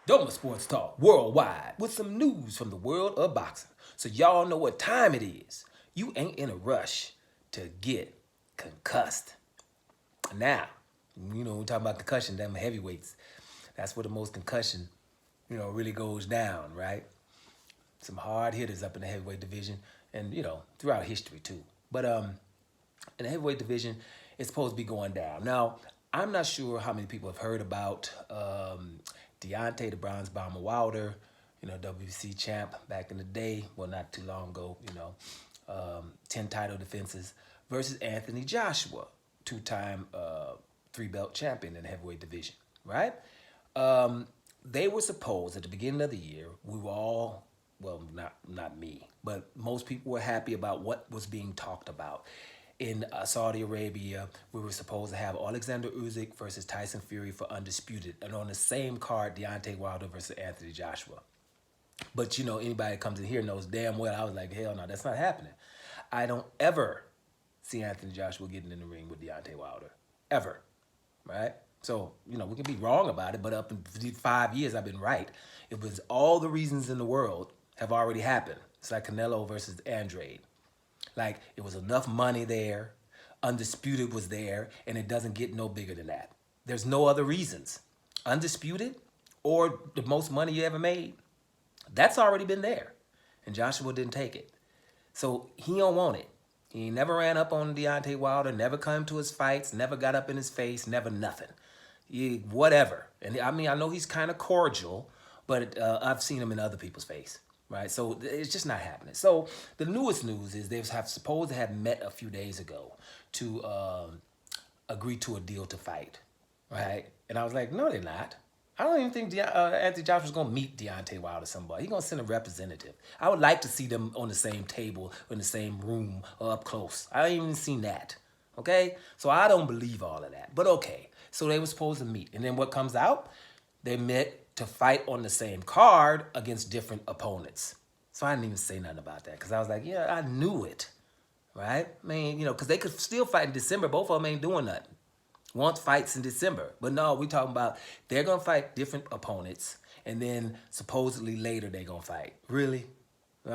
Doma Sports Talk worldwide with some news from the world of boxing. So y'all know what time it is. You ain't in a rush to get concussed. Now, we're talking about concussion, them heavyweights. That's where the most concussion, really goes down, right? Some hard hitters up in the heavyweight division and, throughout history too. But in the heavyweight division, it's supposed to be going down. Now, I'm not sure how many people have heard about Deontay the Bronze Bomber Wilder, WBC champ back in the day, well, not too long ago, 10 title defenses, versus Anthony Joshua, two-time three-belt champion in the heavyweight division, right? They were supposed, at the beginning of the year, we were all, well, not me, but most people were happy about what was being talked about. In Saudi Arabia, we were supposed to have Oleksandr Usyk versus Tyson Fury for undisputed, and on the same card, Deontay Wilder versus Anthony Joshua. But anybody that comes in here knows damn well I was like, hell no, that's not happening. I don't ever see Anthony Joshua getting in the ring with Deontay Wilder, ever, right? So we can be wrong about it, but up in 5 years I've been right. It was all the reasons in the world have already happened. It's like Canelo versus Andrade. Like, it was enough money there, Undisputed was there, and it doesn't get no bigger than that. There's no other reasons. Undisputed or the most money you ever made, that's already been there. And Joshua didn't take it. So he don't want it. He never ran up on Deontay Wilder, never come to his fights, never got up in his face, never nothing. Whatever. And I mean, I know he's kind of cordial, but I've seen him in other people's face. Right, so it's just not happening. So the newest news is they have supposed to have met a few days ago to agree to a deal to fight, right? And I was like, no, they're not. I don't even think Anthony Joshua's gonna meet Deontay Wilder or somebody. He's gonna send a representative. I would like to see them on the same table, in the same room, or up close. I ain't even seen that. Okay, so I don't believe all of that. But okay, so they were supposed to meet, and then what comes out? They met to fight on the same card against different opponents. So I didn't even say nothing about that because I was like, yeah, I knew it, right? I mean, because they could still fight in December. Both of them ain't doing nothing. One fights in December. But no, we talking about they're going to fight different opponents, and then supposedly later they're going to fight. Really?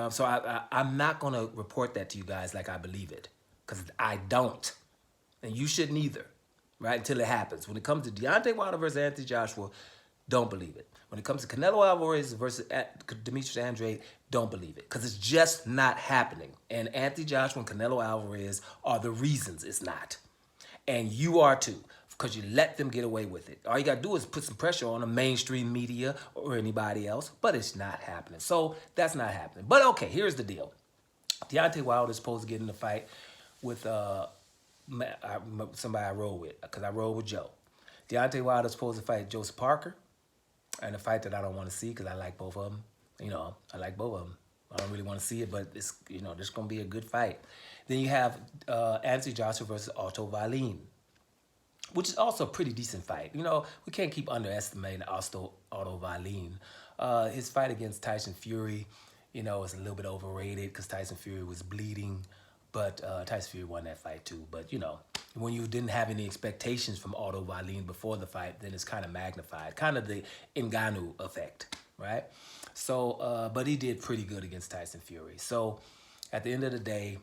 So I'm not going to report that to you guys like I believe it because I don't. And you shouldn't either, right, until it happens. When it comes to Deontay Wilder versus Anthony Joshua, don't believe it. When it comes to Canelo Alvarez versus Demetrius Andrade, don't believe it. Because it's just not happening. And Anthony Joshua and Canelo Alvarez are the reasons it's not. And you are too. Because you let them get away with it. All you got to do is put some pressure on the mainstream media or anybody else. But it's not happening. So that's not happening. But okay, here's the deal. Deontay Wilder is supposed to get in a fight with somebody I rode with. Because I rode with Joe. Deontay Wilder is supposed to fight Joseph Parker. And a fight that I don't want to see because I like both of them. I like both of them. I don't really want to see it, but it's, there's going to be a good fight. Then you have Anthony Joshua versus Otto Wallin, which is also a pretty decent fight. We can't keep underestimating Otto Wallin. His fight against Tyson Fury, is a little bit overrated because Tyson Fury was bleeding. But Tyson Fury won that fight too. But, when you didn't have any expectations from Otto Wallin before the fight, then it's kind of magnified. Kind of the Ngannou effect, right? So, but he did pretty good against Tyson Fury. So, at the end of the day,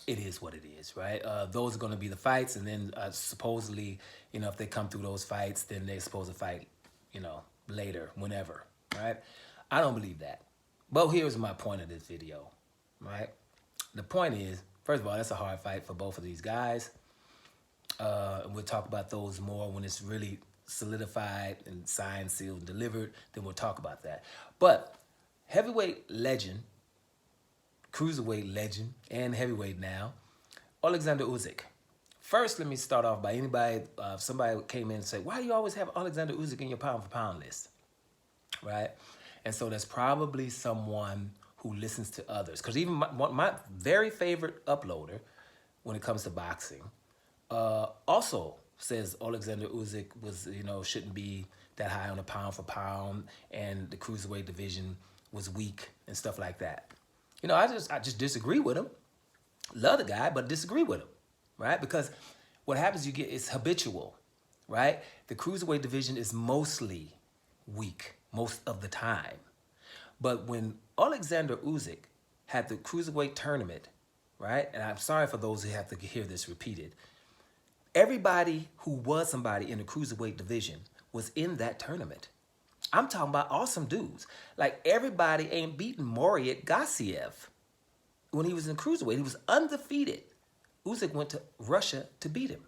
it is what it is, right? Those are going to be the fights. And then supposedly, if they come through those fights, then they're supposed to fight, later, whenever, right? I don't believe that. But here's my point of this video, right? The point is, first of all, that's a hard fight for both of these guys. We'll talk about those more when it's really solidified and signed, sealed, and delivered. Then we'll talk about that. But heavyweight legend, cruiserweight legend, and heavyweight now, Oleksandr Usyk. First, let me start off by somebody came in and said, why do you always have Oleksandr Usyk in your pound-for-pound list, right? And so there's probably someone who listens to others. Because even my very favorite uploader when it comes to boxing also says Oleksandr Usyk was, shouldn't be that high on the pound for pound and the cruiserweight division was weak and stuff like that. I just disagree with him. Love the guy, but disagree with him, right? Because what happens, it's habitual, right? The cruiserweight division is mostly weak most of the time. But when Oleksandr Usyk had the cruiserweight tournament, right? And I'm sorry for those who have to hear this repeated. Everybody who was somebody in the cruiserweight division was in that tournament. I'm talking about awesome dudes. Like everybody ain't beating Moriat Gassiev when he was in cruiserweight. He was undefeated. Usyk went to Russia to beat him.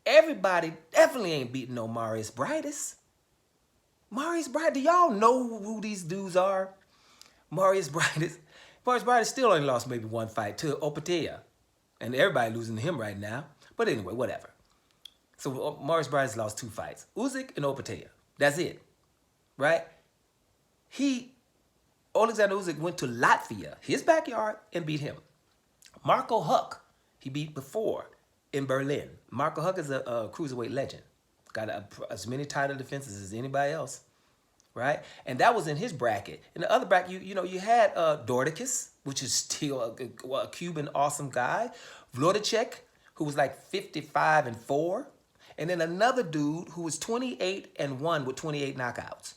Everybody definitely ain't beating no Marius Brightus. Marius Brightus, do y'all know who these dudes are? Marius Brightus still only lost maybe one fight to Opatea. And everybody losing to him right now. But anyway, whatever. So Marius Brightus lost 2 fights. Usyk and Opatea. That's it. Right? Oleksandr Usyk went to Latvia, his backyard, and beat him. Marco Huck, he beat before in Berlin. Marco Huck is a cruiserweight legend. Got as many title defenses as anybody else, right? And that was in his bracket. In the other bracket, you had Dorticus, which is still a Cuban awesome guy. Vlodacek, who was like 55-4. And then another dude who was 28-1 with 28 knockouts.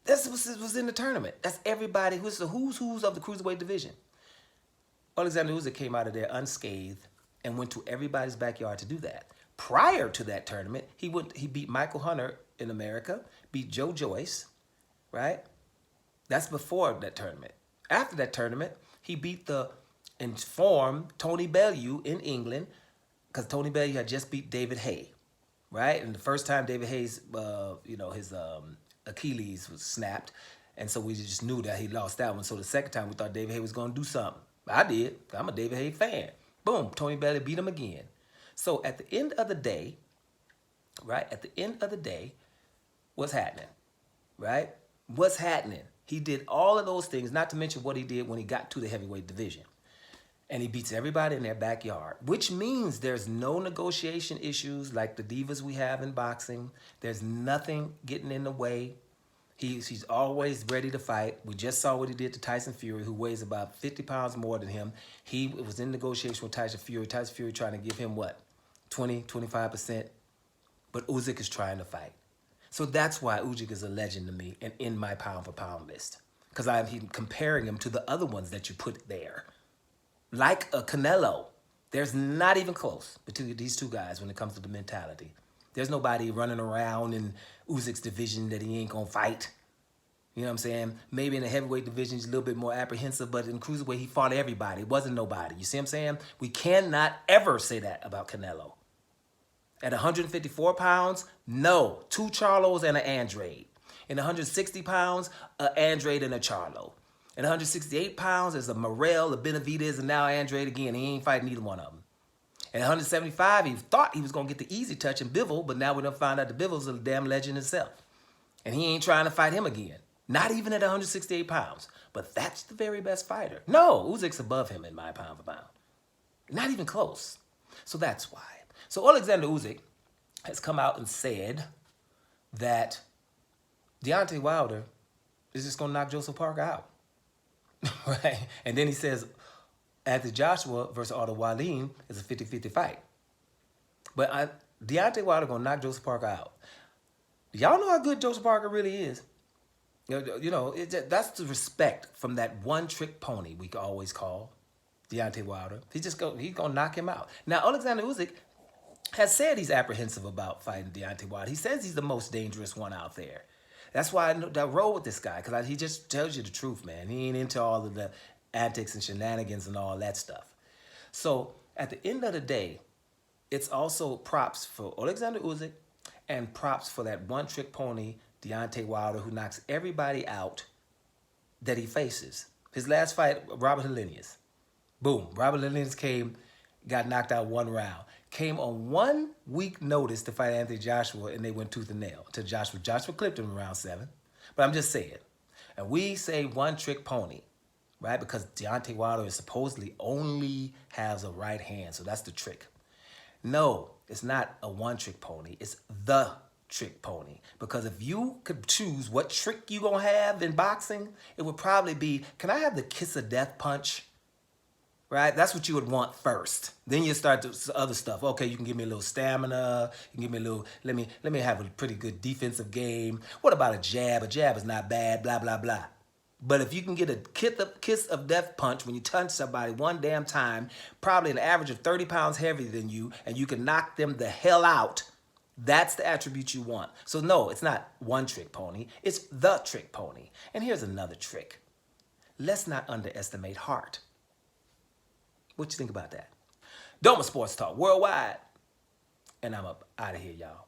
This was in the tournament. That's everybody who's the who's of the cruiserweight division. Oleksandr Usyk came out of there unscathed and went to everybody's backyard to do that. Prior to that tournament, he beat Michael Hunter in America, beat Joe Joyce, right? That's before that tournament. After that tournament, he beat the informed Tony Bellew in England, because Tony Bellew had just beat David Haye, right? And the first time David Haye's, his Achilles was snapped, and so we just knew that he lost that one. So the second time we thought David Haye was going to do something. I did. I'm a David Haye fan. Boom, Tony Bellew beat him again. So at the end of the day, right? At the end of the day, what's happening, right? What's happening? He did all of those things, not to mention what he did when he got to the heavyweight division. And he beats everybody in their backyard, which means there's no negotiation issues like the divas we have in boxing. There's nothing getting in the way. He's always ready to fight. We just saw what he did to Tyson Fury, who weighs about 50 pounds more than him. He was in negotiation with Tyson Fury. Tyson Fury trying to give him what? 20, 25%. But Usyk is trying to fight. So that's why Usyk is a legend to me and in my pound-for-pound list. Because I'm comparing him to the other ones that you put there. Like a Canelo. There's not even close between these two guys when it comes to the mentality. There's nobody running around in Usyk's division that he ain't going to fight. You know what I'm saying? Maybe in the heavyweight division, he's a little bit more apprehensive, but in cruiserweight, he fought everybody. It wasn't nobody. You see what I'm saying? We cannot ever say that about Canelo. At 154 pounds, no. 2 Charlos and an Andrade. In 160 pounds, an Andrade and a Charlo. In 168 pounds, there's a Morrell, a Benavidez, and now Andrade again. He ain't fighting either one of them. At 175, he thought he was going to get the easy touch in Bivol, but now we done found out the Bivol's a damn legend himself. And he ain't trying to fight him again. Not even at 168 pounds. But that's the very best fighter. No, Usyk's above him in my pound for pound. Not even close. So that's why. So Oleksandr Usyk has come out and said that Deontay Wilder is just going to knock Joseph Parker out. Right? And then he says Anthony Joshua versus Otto Wallin is a 50-50 fight. But Deontay Wilder going to knock Joseph Parker out. Y'all know how good Joseph Parker really is. That's the respect from that one-trick pony we always call Deontay Wilder. He's going to knock him out. Now, Oleksandr Usyk has said he's apprehensive about fighting Deontay Wilder. He says he's the most dangerous one out there. That's why I roll with this guy, because he just tells you the truth, man. He ain't into all of the antics and shenanigans and all that stuff. So at the end of the day, it's also props for Oleksandr Usyk and props for that one-trick pony, Deontay Wilder, who knocks everybody out that he faces. His last fight, Robert Helenius. Boom. Robert Helenius got knocked out 1 round. Came on 1 week notice to fight Anthony Joshua, and they went tooth and nail to Joshua. Joshua clipped him in round 7. But I'm just saying. And we say one-trick pony, right? Because Deontay Wilder is supposedly only has a right hand, so that's the trick. No, it's not a one-trick pony. It's the trick pony. Because if you could choose what trick you gonna have in boxing, it would probably be, can I have the kiss of death punch? right? That's what you would want first. Then you start to other stuff. Okay, you can give me a little stamina. You can give me a little. Let me have a pretty good defensive game. What about a jab? A jab is not bad. Blah blah blah. But if you can get a kiss of death punch when you touch somebody one damn time, probably an average of 30 pounds heavier than you, and you can knock them the hell out, that's the attribute you want. So no, it's not one trick pony. It's the trick pony. And here's another trick. Let's not underestimate heart. What you think about that? Doma Sports Talk Worldwide. And I'm up out of here, y'all.